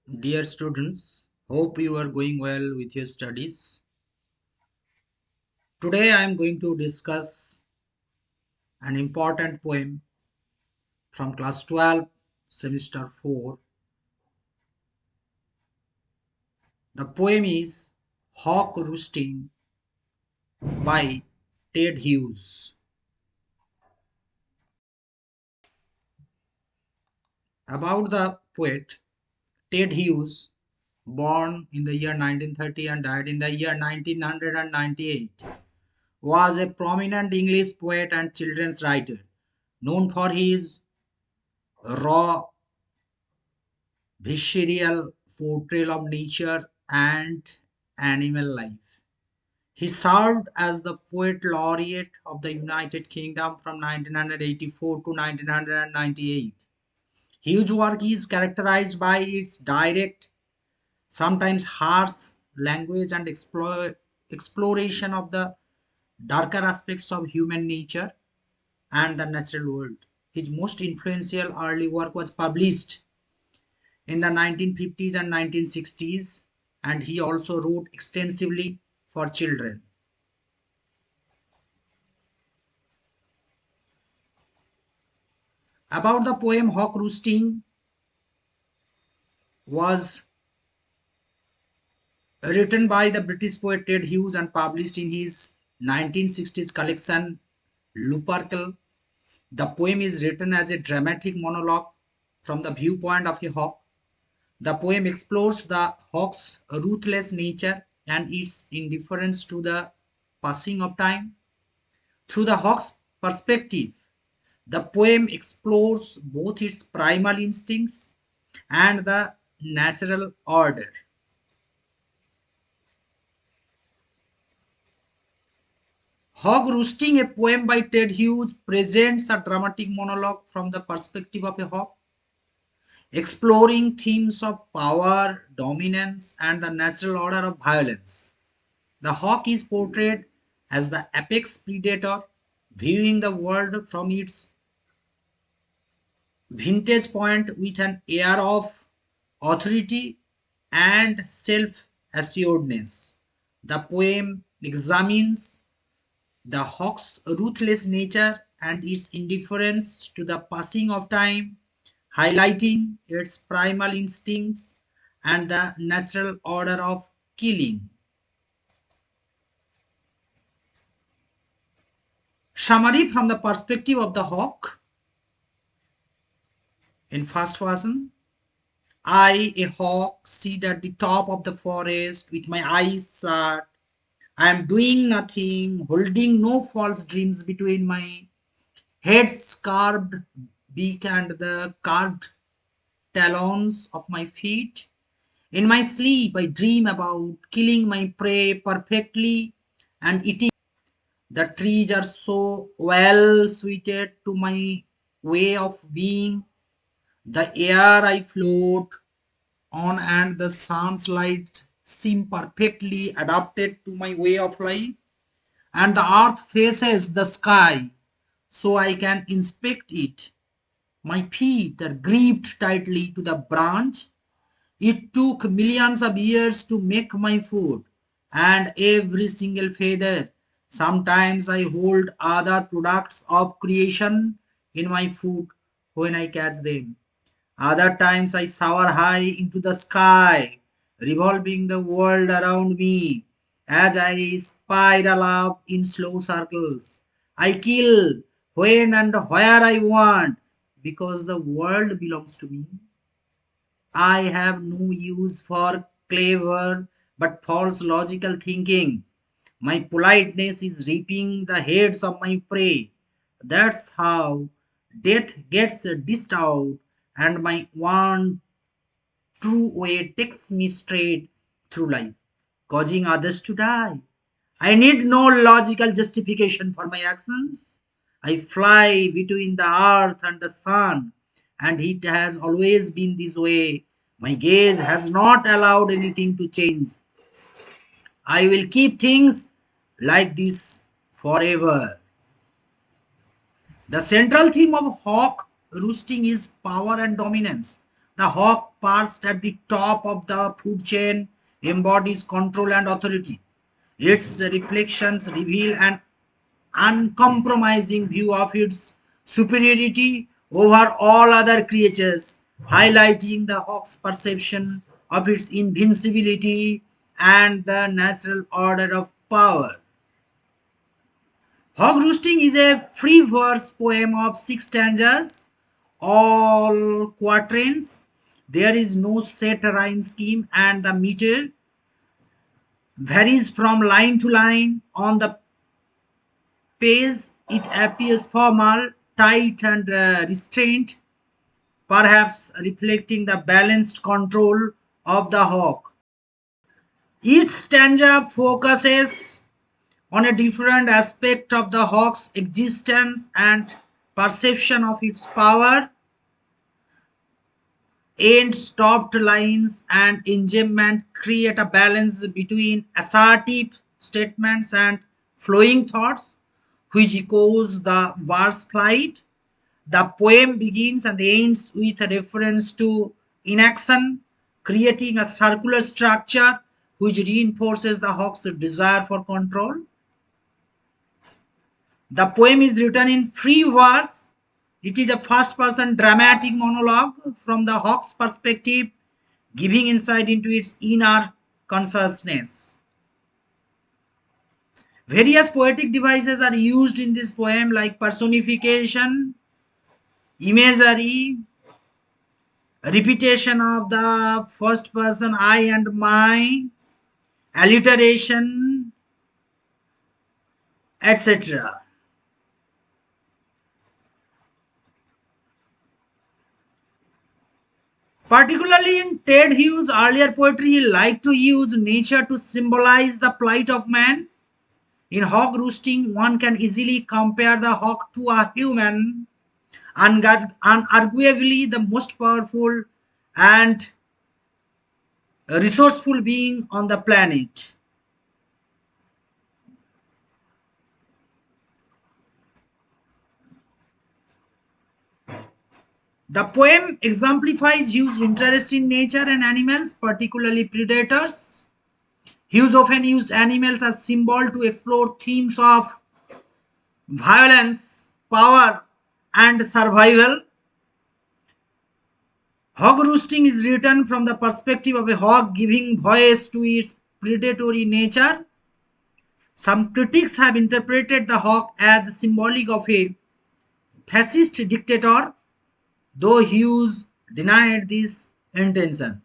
Dear students, hope you are going well with your studies. Today I am going to discuss an important poem from class 12, semester 4. The poem is Hawk Roosting by Ted Hughes. About the poet Ted Hughes, born in the year 1930 and died in the year 1998, was a prominent English poet and children's writer, known for his raw visceral portrayal of nature and animal life. He served as the Poet Laureate of the United Kingdom from 1984 to 1998. His work is characterized by its direct, sometimes harsh language and exploration of the darker aspects of human nature and the natural world. His most influential early work was published in the 1950s and 1960s, and he also wrote extensively for children. About the poem Hawk Roosting was written by the British poet Ted Hughes and published in his 1960s collection Lupercal. The poem is written as a dramatic monologue from the viewpoint of a hawk. The poem explores the hawk's ruthless nature and its indifference to the passing of time. Through the hawk's perspective, the poem explores both its primal instincts and the natural order. Hog Roosting, a poem by Ted Hughes, presents a dramatic monologue from the perspective of a hawk, exploring themes of power, dominance, and the natural order of violence. The hawk is portrayed as the apex predator, viewing the world from its vantage point with an air of authority and self assuredness. The poem examines the hawk's ruthless nature and its indifference to the passing of time, highlighting its primal instincts and the natural order of killing. Summary from the perspective of the hawk in first person. I, a hawk, sit at the top of the forest with my eyes shut. I am doing nothing, holding no false dreams between my head's carved beak and the carved talons of my feet. In my sleep, I dream about killing my prey perfectly and eating. The trees are so well suited to my way of being. The air I float on and the sun's light seem perfectly adapted to my way of life. And the earth faces the sky so I can inspect it. My feet are gripped tightly to the branch. It took millions of years to make my food, and every single feather. Sometimes I hold other products of creation in my foot when I catch them. Other times I soar high into the sky, revolving the world around me as I spiral up in slow circles. I kill when and where I want because the world belongs to me. I have no use for clever but false logical thinking. My politeness is reaping the heads of my prey. That's how death gets dished out, and my one true way takes me straight through life, causing others to die. I need no logical justification for my actions. I fly between the earth and the sun, and it has always been this way. My gaze has not allowed anything to change. I will keep things like this forever. The central theme of hawk roosting is power and dominance. The hawk, perched at the top of the food chain, embodies control and authority. Its reflections reveal an uncompromising view of its superiority over all other creatures, highlighting the hawk's perception of its invincibility and the natural order of power. Hog Roosting is a free verse poem of 6 stanzas, all quatrains. There is no set rhyme scheme, and the meter varies from line to line. On the page, it appears formal, tight, and restrained, perhaps reflecting the balanced control of the hawk. Each stanza focuses on a different aspect of the hawk's existence and perception of its power. End stopped lines and enjambment create a balance between assertive statements and flowing thoughts, which echoes the verse flight. The poem begins and ends with a reference to inaction, creating a circular structure which reinforces the hawk's desire for control. The poem is written in free verse. It is a first person dramatic monologue from the hawk's perspective, giving insight into its inner consciousness. Various poetic devices are used in this poem, like personification, imagery, repetition of the first person I and my, alliteration, etc. Particularly in Ted Hughes' earlier poetry, he liked to use nature to symbolize the plight of man. In Hawk Roosting, one can easily compare the hawk to a human, unarguably the most powerful and resourceful being on the planet. The poem exemplifies Hughes' interest in nature and animals, particularly predators. Hughes often used animals as symbol to explore themes of violence, power, and survival. Hog roosting is written from the perspective of a hog giving voice to its predatory nature. Some critics have interpreted the hawk as symbolic of a fascist dictator, though Hughes denied this intention.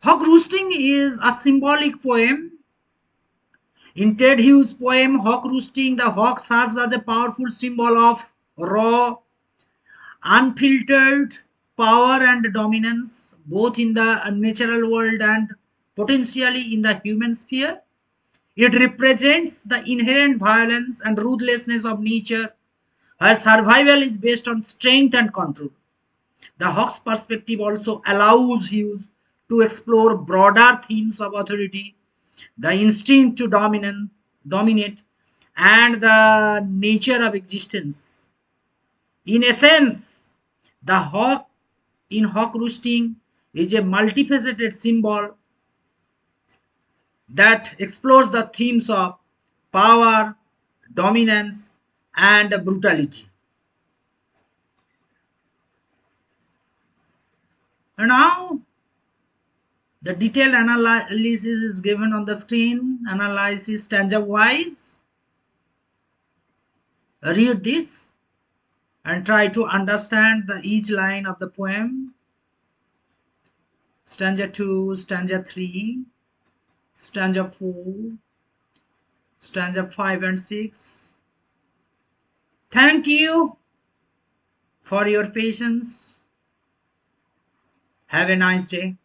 Hog roosting is a symbolic poem. In Ted Hughes' poem Hawk Roosting, the hawk serves as a powerful symbol of raw, unfiltered power and dominance, both in the natural world and potentially in the human sphere. It represents the inherent violence and ruthlessness of nature, where survival is based on strength and control. The hawk's perspective also allows Hughes to explore broader themes of authority, the instinct to dominate, and the nature of existence. In essence, the hawk in hawk roosting is a multifaceted symbol that explores the themes of power, dominance, and brutality. And now the detailed analysis is given on the screen. Analysis stanza wise. Read this and try to understand each line of the poem. Stanza 2, stanza 3, stanza 4, stanza 5 and 6. Thank you for your patience. Have a nice day.